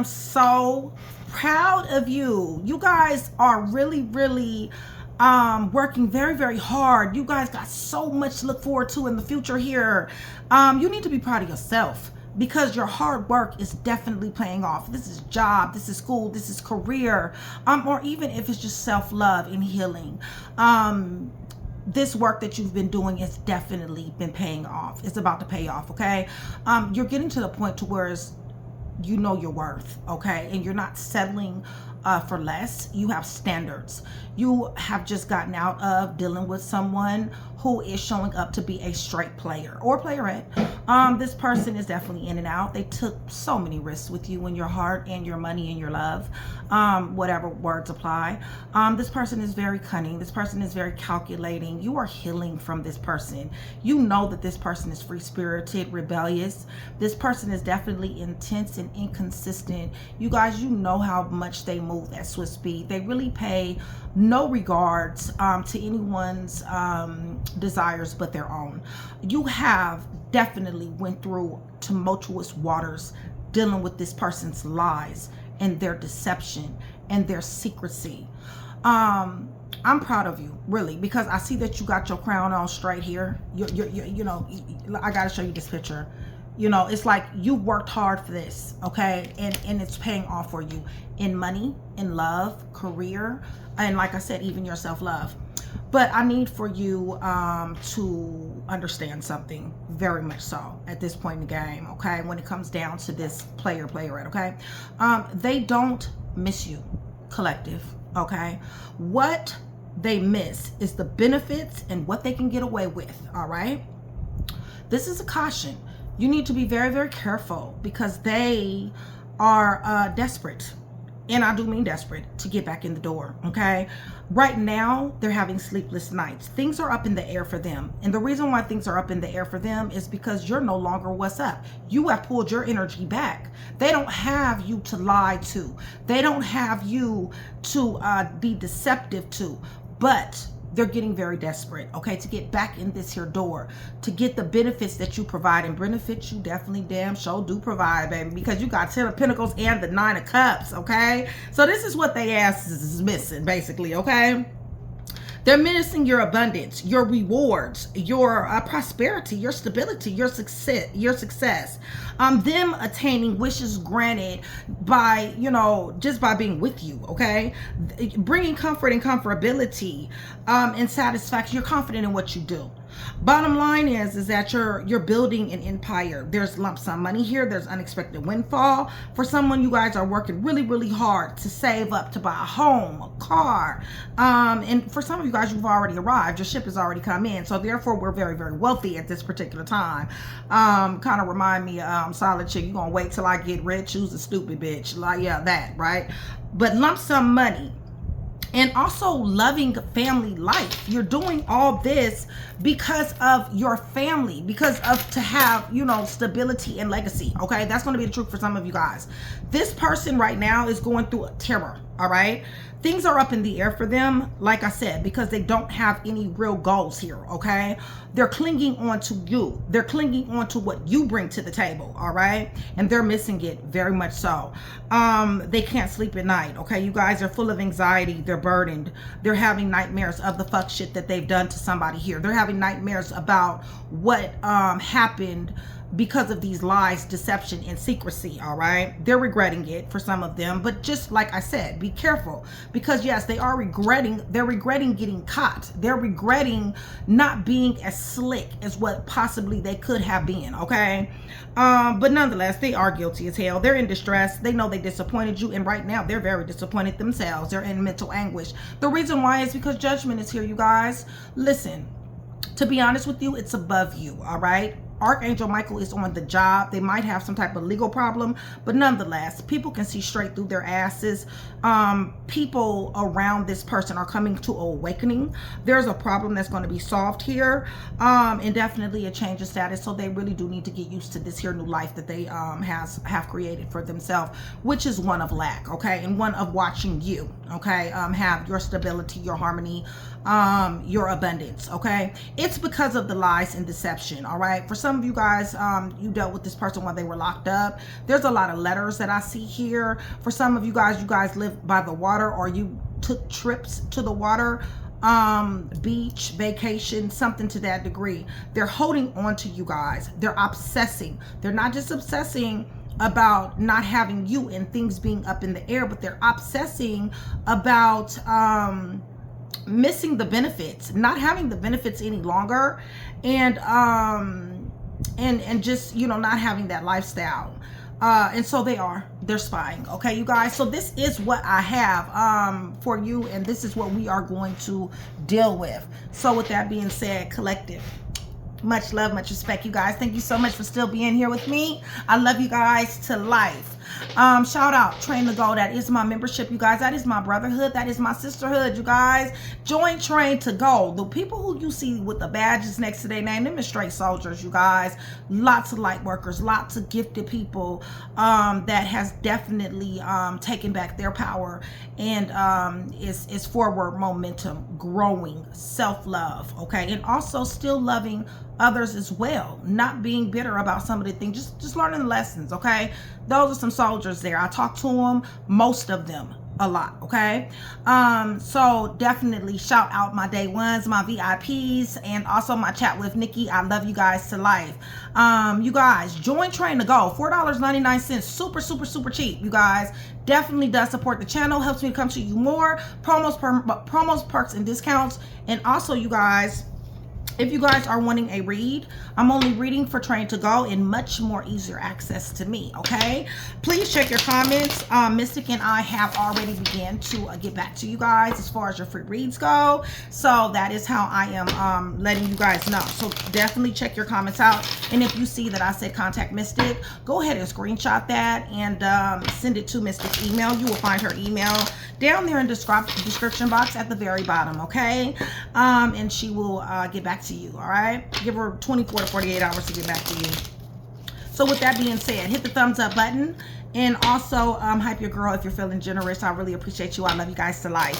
am so proud of you. You guys are really, really working very, very hard. You guys got so much to look forward to in the future here. You need to be proud of yourself, because your hard work is definitely paying off. This is job, this is school, this is career, or even if it's just self-love and healing. This work that you've been doing has definitely been paying off. It's about to pay off, okay? You're getting to the point to where you know your worth, okay? And you're not settling for less. You have standards. You have just gotten out of dealing with someone who is showing up to be a straight player or playerette. This person is definitely in and out. They took so many risks with you and your heart and your money and your love, whatever words apply. This person is very cunning. This person is very calculating. You are healing from this person. You know that this person is free-spirited, rebellious. This person is definitely intense and inconsistent. You guys, you know how much they move at swift speed. They really pay no regards to anyone's desires but their own. You have definitely went through tumultuous waters dealing with this person's lies and their deception and their secrecy. I'm proud of you, really, because I see that you got your crown on straight here. You know, I gotta show you this picture. You know, it's like you worked hard for this, okay? And it's paying off for you in money, in love, career, and like I said, even your self-love. But I need for you to understand something very much so at this point in the game, okay? When it comes down to this playerette, okay? They don't miss you, collective, okay? What they miss is the benefits and what they can get away with, all right? This is a caution. You need to be very, very careful, because they are desperate. And I do mean desperate to get back in the door, okay? Right now, they're having sleepless nights. Things are up in the air for them. And the reason why things are up in the air for them is because you're no longer what's up. You have pulled your energy back. They don't have you to lie to. They don't have you to be deceptive to. But they're getting very desperate, okay, to get back in this here door, to get the benefits that you provide. And benefits you definitely damn sure do provide, baby, because you got 10 of Pentacles and the 9 of Cups, okay? So this is what they ass is missing, basically, okay? They're missing your abundance, your rewards, your prosperity, your stability, your success. Them attaining wishes granted by, you know, just by being with you, okay? Bringing comfort and comfortability and satisfaction. You're confident in what you do. Bottom line is that you're building an empire. There's lump sum money here. There's unexpected windfall. For someone, you guys are working really, really hard to save up to buy a home, a car. And for some of you guys, you've already arrived. Your ship has already come in. So therefore, we're very, very wealthy at this particular time. Kind of remind me, solid chick, you gonna wait till I get rich? Who's a stupid bitch? Like, yeah, that, right? But lump sum money. And also loving family life. You're doing all this because of your family, because of to have, you know, stability and legacy, okay? That's going to be the truth for some of you guys. This person right now is going through a terror, all right? Things are up in the air for them, like I said, because they don't have any real goals here, okay? They're clinging on to you. They're clinging on to what you bring to the table, all right? And they're missing it very much so. They can't sleep at night, okay? You guys are full of anxiety. They're burdened. They're having nightmares of the fuck shit that they've done to somebody here. They're having nightmares about what happened because of these lies, deception, and secrecy, all right? They're regretting it for some of them, but just like I said, be careful, because yes, they are regretting, they're regretting getting caught. They're regretting not being as slick as what possibly they could have been, okay? But nonetheless, they are guilty as hell. They're in distress. They know they disappointed you, and right now, they're very disappointed themselves. They're in mental anguish. The reason why is because judgment is here, you guys. Listen, to be honest with you, it's above you, all right? Archangel Michael is on the job. They might have some type of legal problem, but nonetheless, people can see straight through their asses. People around this person are coming to awakening. There's a problem that's going to be solved here, and definitely a change of status. So they really do need to get used to this here new life that they have created for themselves, which is one of lack, okay, and one of watching you, okay, have your stability, your harmony, your abundance, okay. It's because of the lies and deception, all right. For some some of you guys, you dealt with this person while they were locked up. There's a lot of letters that I see here. For some of you guys live by the water, or you took trips to the water, beach, vacation, something to that degree. They're holding on to you guys. They're obsessing. They're not just obsessing about not having you and things being up in the air, but they're obsessing about missing the benefits, not having the benefits any longer, and just, you know, not having that lifestyle. And so they're spying. Okay, you guys, so this is what I have for you, and this is what we are going to deal with. So with that being said, collective, much love, much respect, you guys. Thank you so much for still being here with me. I love you guys to life. Shout out Train to Go. That is my membership, you guys. That is my brotherhood. That is my sisterhood, you guys. Join Train to Go. The people who you see with the badges next to their name, them are straight soldiers, you guys. Lots of light workers, lots of gifted people that has definitely taken back their power, and is forward momentum, growing, self-love, okay, and also still loving others as well, not being bitter about some of the things, just learning lessons, okay. Those are some soldiers there. I talk to them, most of them, a lot, okay. So definitely shout out my day ones, my VIPs, and also my chat with Nikki. I love you guys to life. You guys, join Train to Go. $4.99, super cheap, you guys. Definitely does support the channel, helps me to come to you more. Promos, perks, and discounts. And also, you guys, if you guys are wanting a read, I'm only reading for Train to Go and much more easier access to me, okay? Please check your comments. Mystic and I have already began to get back to you guys as far as your free reads go. So that is how I am letting you guys know. So definitely check your comments out. And if you see that I said contact Mystic, go ahead and screenshot that and send it to Mystic's email. You will find her email down there in the description box at the very bottom, okay? And she will get back to you, all right? Give her 24 to 48 hours to get back to you. So with that being said, hit the thumbs up button, and also hype your girl if you're feeling generous. I really appreciate you. I love you guys to life.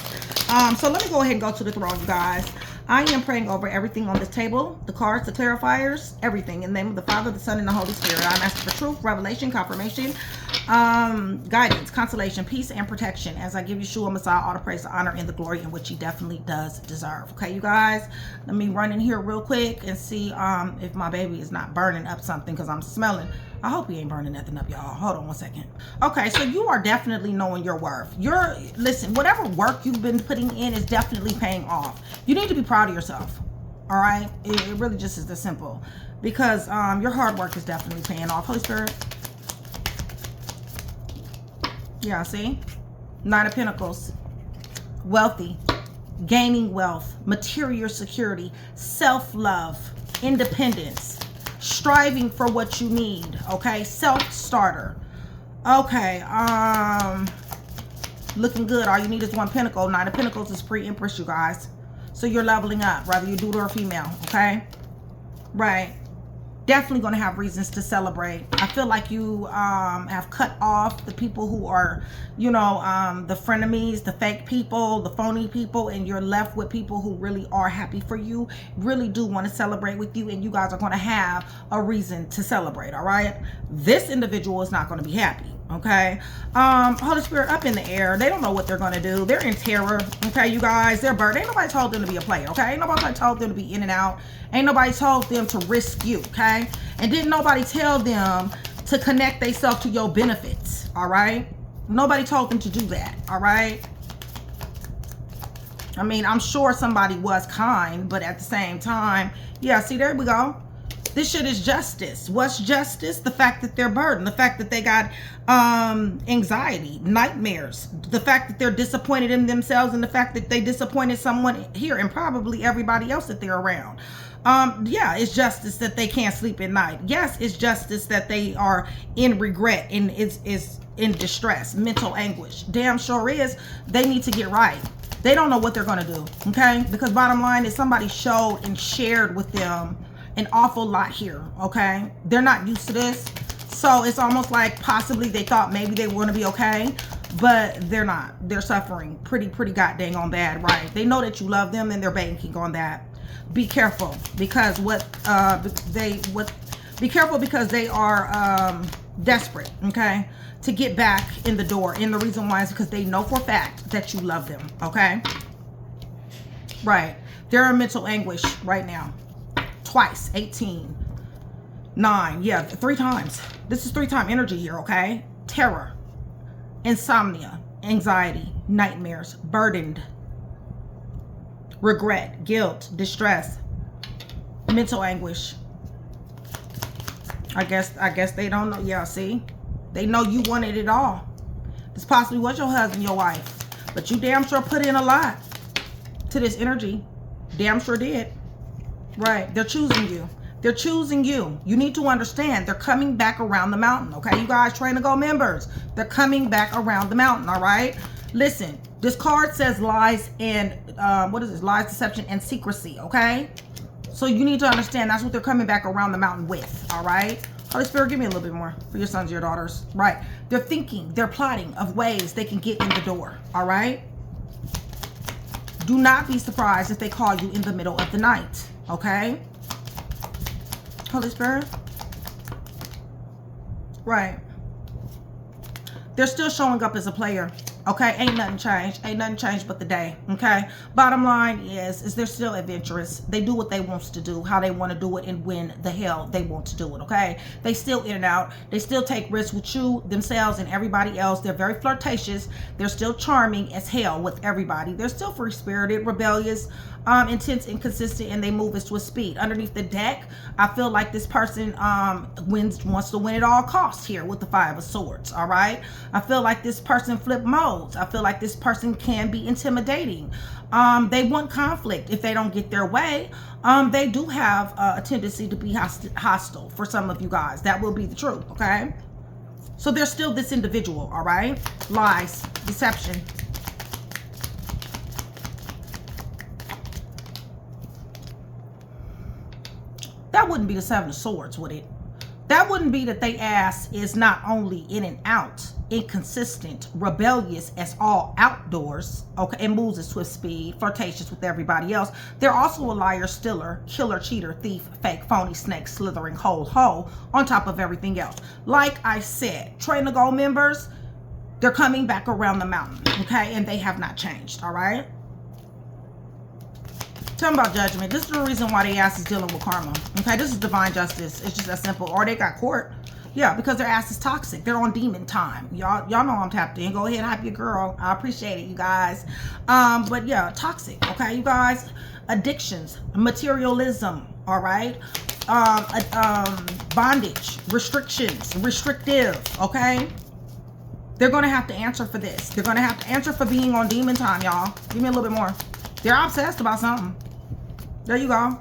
So let me go ahead and go to the throne, you guys. I am praying over everything on this table, the cards, the clarifiers, everything. In the name of the Father, the Son, and the Holy Spirit. I'm asking for truth, revelation, confirmation, guidance, consolation, peace, and protection as I give Yeshua Messiah all the praise, the honor, and the glory in which he definitely does deserve. Okay, you guys, let me run in here real quick and see if my baby is not burning up something, because I'm smelling. I hope he ain't burning nothing up, y'all. Hold on one second. Okay, so you are definitely knowing your worth. Listen, whatever work you've been putting in is definitely paying off. You need to be proud of yourself, all right? It really just is this simple, because your hard work is definitely paying off. Holy Spirit. Yeah, see? Nine of Pentacles. Wealthy. Gaining wealth. Material security. Self-love. Independence. Striving for what you need, okay? Self-starter. Okay, looking good. All you need is one pentacle. Nine of Pentacles is pre-Empress, you guys. So you're leveling up, whether you're dude or female, okay? Right. Definitely going to have reasons to celebrate. I feel like you have cut off the people who are, you know, the frenemies, the fake people, the phony people, and you're left with people who really are happy for you, really do want to celebrate with you, and you guys are going to have a reason to celebrate, all right? This individual is not going to be happy, okay? Holy Spirit up in the air. They don't know what they're going to do. They're in terror, okay, you guys? They're bird. Ain't nobody told them to be a player, okay? Ain't nobody told them to be in and out. Ain't nobody told them to risk you, okay? And didn't nobody tell them to connect themselves to your benefits, all right? Nobody told them to do that, all right? I mean, I'm sure somebody was kind, but at the same time, yeah, see, there we go. This shit is justice. What's justice? The fact that they're burdened. The fact that they got anxiety, nightmares. The fact that they're disappointed in themselves, and the fact that they disappointed someone here and probably everybody else that they're around. Yeah, it's justice that they can't sleep at night. Yes, it's justice that they are in regret and is in distress, mental anguish. Damn sure is. They need to get right. They don't know what they're going to do, okay? Because bottom line is somebody showed and shared with them an awful lot here, okay? They're not used to this. So it's almost like possibly they thought maybe they were going to be okay, but they're not. They're suffering pretty goddamn on bad, right? They know that you love them and they're banking on that. Be careful, because what Be careful because they are desperate, okay, to get back in the door. And the reason why is because they know for a fact that you love them, okay? Right. They're in mental anguish right now. Twice. 18. 9. Yeah, 3 times. This is 3-time energy here, okay? Terror. Insomnia. Anxiety. Nightmares. Burdened. Regret. Guilt. Distress. Mental anguish. I guess they don't know. Yeah, see? They know you wanted it all. This possibly was your husband, your wife. But you damn sure put in a lot to this energy. Damn sure did. Right. They're choosing you. They're choosing you. You need to understand they're coming back around the mountain. Okay, you guys, Train to Go members. They're coming back around the mountain. All right. Listen, this card says lies and what is this? Lies, deception, and secrecy. Okay. So you need to understand that's what they're coming back around the mountain with. All right. Holy Spirit, give me a little bit more for your sons, your daughters. Right. They're thinking, they're plotting of ways they can get in the door. All right. Do not be surprised if they call you in the middle of the night. Okay. Holy Spirit. Right. They're still showing up as a player. Okay, ain't nothing changed. Ain't nothing changed but the day. Okay. Bottom line is they're still adventurous. They do what they want to do, how they want to do it, and when the hell they want to do it. Okay. They still in and out. They still take risks with you, themselves, and everybody else. They're very flirtatious. They're still charming as hell with everybody. They're still free-spirited, rebellious, intense, inconsistent, and they move at swift speed. Underneath the deck, I feel like this person wants to win at all costs here with the 5 of Swords. All right. I feel like this person flip modes. I feel like this person can be intimidating. They want conflict if they don't get their way. They do have a tendency to be hostile for some of you guys. That will be the truth. Okay. So there's still this individual. All right. Lies, deception. That wouldn't be the 7 of Swords, would it? That wouldn't be that they ass is not only in and out, inconsistent, rebellious as all outdoors, okay, and moves at swift speed, flirtatious with everybody else. They're also a liar, stealer, killer, cheater, thief, fake, phony, snake, slithering, hoe, on top of everything else. Like I said, Train to Go members, they're coming back around the mountain, okay, and they have not changed, all right? Tell them about judgment. This is the reason why they ass is dealing with karma. Okay, this is divine justice. It's just that simple. Or they got court. Yeah, because their ass is toxic. They're on demon time. Y'all know I'm tapped in. Go ahead, hype your girl. I appreciate it, you guys. But yeah, toxic. Okay, you guys. Addictions, materialism. All right. Bondage, restrictions, restrictive. Okay. They're gonna have to answer for this. They're gonna have to answer for being on demon time, y'all. Give me a little bit more. They're obsessed about something. There you go.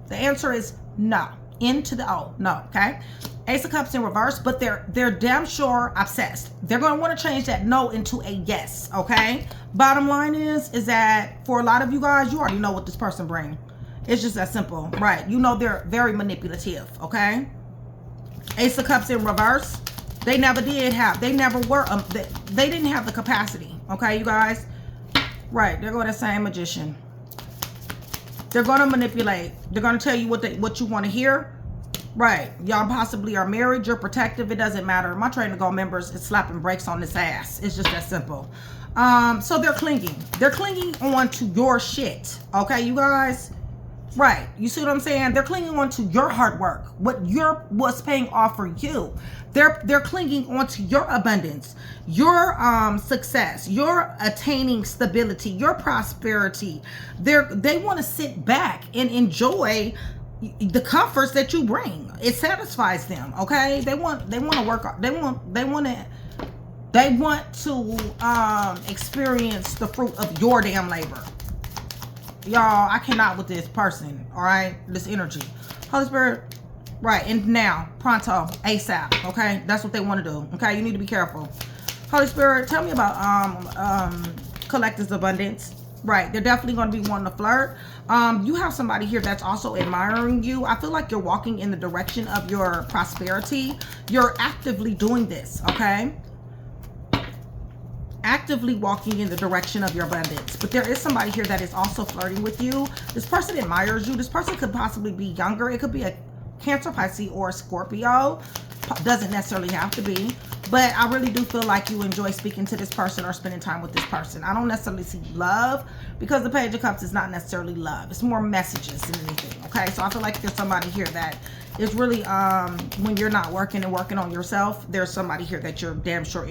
The answer is no. Into the O. No. Okay. Ace of Cups in reverse, but they're damn sure obsessed. They're going to want to change that no into a yes. Okay. Bottom line is that for a lot of you guys, you already know what this person brings. It's just that simple, right? You know they're very manipulative. Okay. Ace of Cups in reverse. They never did have. They never were. They didn't have the capacity. Okay, you guys. Right, they're going to say Magician. They're going to manipulate. They're going to tell you what you want to hear. Right, y'all possibly are married. You're protective. It doesn't matter. My Train to Go members is slapping brakes on this ass. It's just that simple. So they're clinging. They're clinging on to your shit. Okay, you guys. Right, you see what I'm saying? They're clinging on to your hard work. What's paying off for you. They're clinging onto your abundance, your success, your attaining stability, your prosperity. They want to sit back and enjoy the comforts that you bring. It satisfies them. Okay, they want to work. They want to experience the fruit of your damn labor. Y'all, I cannot with this person. All right, this energy. Holy Spirit. Right, and now, pronto, ASAP, okay? That's what they want to do, okay? You need to be careful. Holy Spirit, tell me about collector's abundance. Right, they're definitely going to be wanting to flirt. You have somebody here that's also admiring you. I feel like you're walking in the direction of your prosperity. You're actively doing this, okay? Actively walking in the direction of your abundance. But there is somebody here that is also flirting with you. This person admires you. This person could possibly be younger. It could be a Cancer, Pisces, or Scorpio. Doesn't necessarily have to be. But I really do feel like you enjoy speaking to this person or spending time with this person. I don't necessarily see love, because the Page of Cups is not necessarily love. It's more messages than anything, okay? So I feel like there's somebody here that is really, when you're not working and working on yourself, there's somebody here that you're damn sure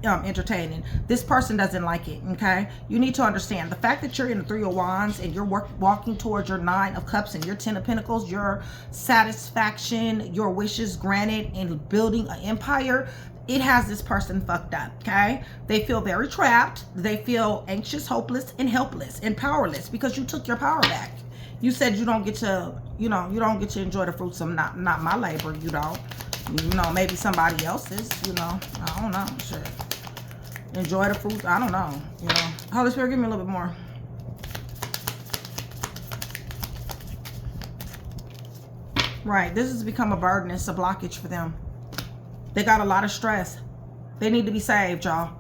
entertaining. This person doesn't like it, okay? You need to understand the fact that you're in the Three of Wands and you're walking towards your Nine of Cups and your Ten of Pentacles, your satisfaction, your wishes granted, and building an empire. It has this person fucked up, okay? They feel very trapped. They feel anxious, hopeless, and helpless, and powerless, because you took your power back. You said you don't get to, you don't get to enjoy the fruits of not my labor. You don't. Maybe somebody else's, I don't know. Shit. Enjoy the fruits. I don't know. Holy Spirit, give me a little bit more. Right. This has become a burden. It's a blockage for them. They got a lot of stress. They need to be saved, y'all.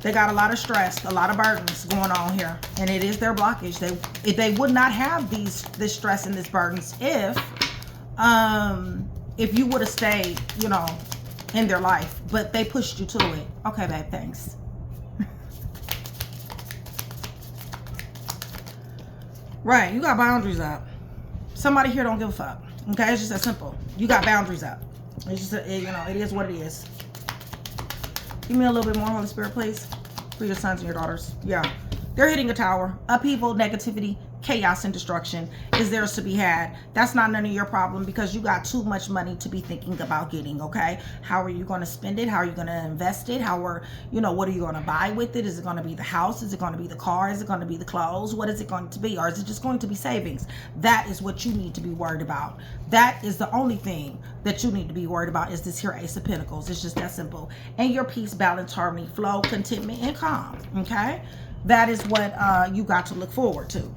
They got a lot of stress, a lot of burdens going on here. And it is their blockage. They would not have this stress and this burdens if you would have stayed, in their life. But they pushed you to it. Okay, babe, thanks. Right, you got boundaries up. Somebody here don't give a fuck. Okay, it's just that simple. You got boundaries up. It's just, it is what it is. Give me a little bit more, Holy Spirit, please. For your sons and your daughters. Yeah. They're hitting a tower. Upheaval, negativity, chaos, and destruction is theirs to be had. That's not none of your problem, because you got too much money to be thinking about getting, okay? How are you going to spend it? How are you going to invest it? what are you going to buy with it? Is it going to be the house? Is it going to be the car? Is it going to be the clothes? What is it going to be? Or is it just going to be savings? That is what you need to be worried about. That is the only thing that you need to be worried about, is this here Ace of Pentacles. It's just that simple. And your peace, balance, harmony, flow, contentment, and calm, okay? That is what you got to look forward to.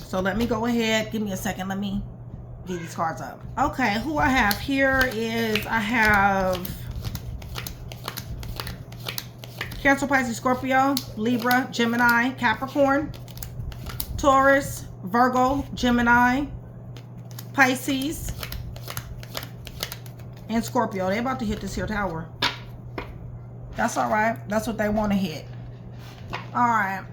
So let me go ahead. Give me a second. Let me get these cards up. Okay, who I have here is, I have Cancer, Pisces, Scorpio, Libra, Gemini, Capricorn, Taurus, Virgo, Gemini, Pisces, and Scorpio. They're about to hit this here tower. That's all right. That's what they want to hit. All right.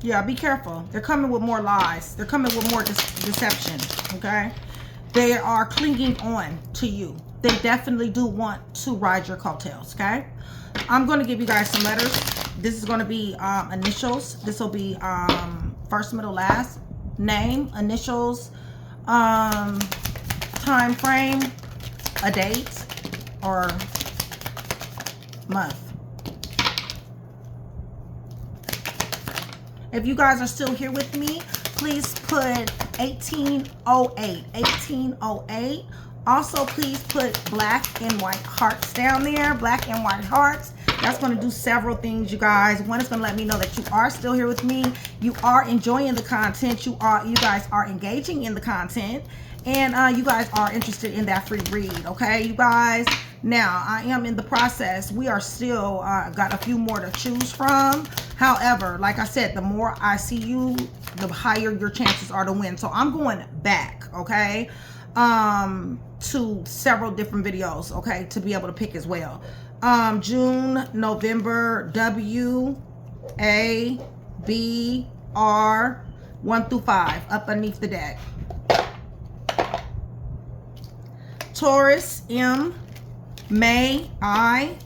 Yeah, be careful. They're coming with more lies. They're coming with more deception, okay? They are clinging on to you. They definitely do want to ride your coattails, okay? I'm going to give you guys some letters. This is going to be initials. This will be first, middle, last, name, initials, time frame, a date, or month. If you guys are still here with me, please put 1808. 1808. Also, please put black and white hearts down there. Black and white hearts. That's going to do several things, you guys. One, is going to let me know that you are still here with me. You are enjoying the content. You guys are engaging in the content. And you guys are interested in that free read. Okay, you guys. Now, I am in the process. We are still got a few more to choose from. However, like I said, the more I see you, the higher your chances are to win. So I'm going back, okay, to several different videos, okay, to be able to pick as well. June, November, W, A, B, R, 1 through 5, up underneath the deck. Taurus, M, May, I,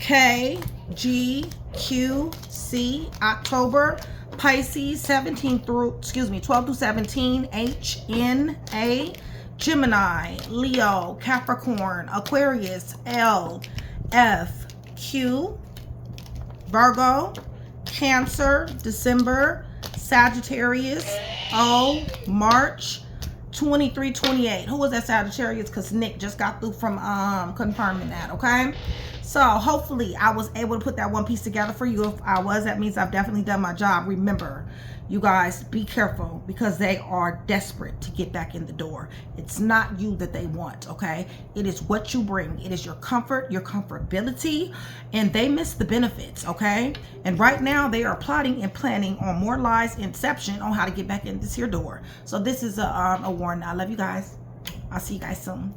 K, G, Q, C, October, Pisces, 12 through 17, H, N, A, Gemini, Leo, Capricorn, Aquarius, L, F, Q, Virgo, Cancer, December, Sagittarius, O, March, 2328. Who was that Sagittarius? Because Nick just got through from confirming that, okay? So hopefully I was able to put that one piece together for you. If I was, that means I've definitely done my job. Remember, you guys, be careful, because they are desperate to get back in the door. It's not you that they want, okay? It is what you bring. It is your comfort, your comfortability, and they miss the benefits, okay? And right now they are plotting and planning on more lies, inception on how to get back in this here door. So this is a warning. I love you guys. I'll see you guys soon.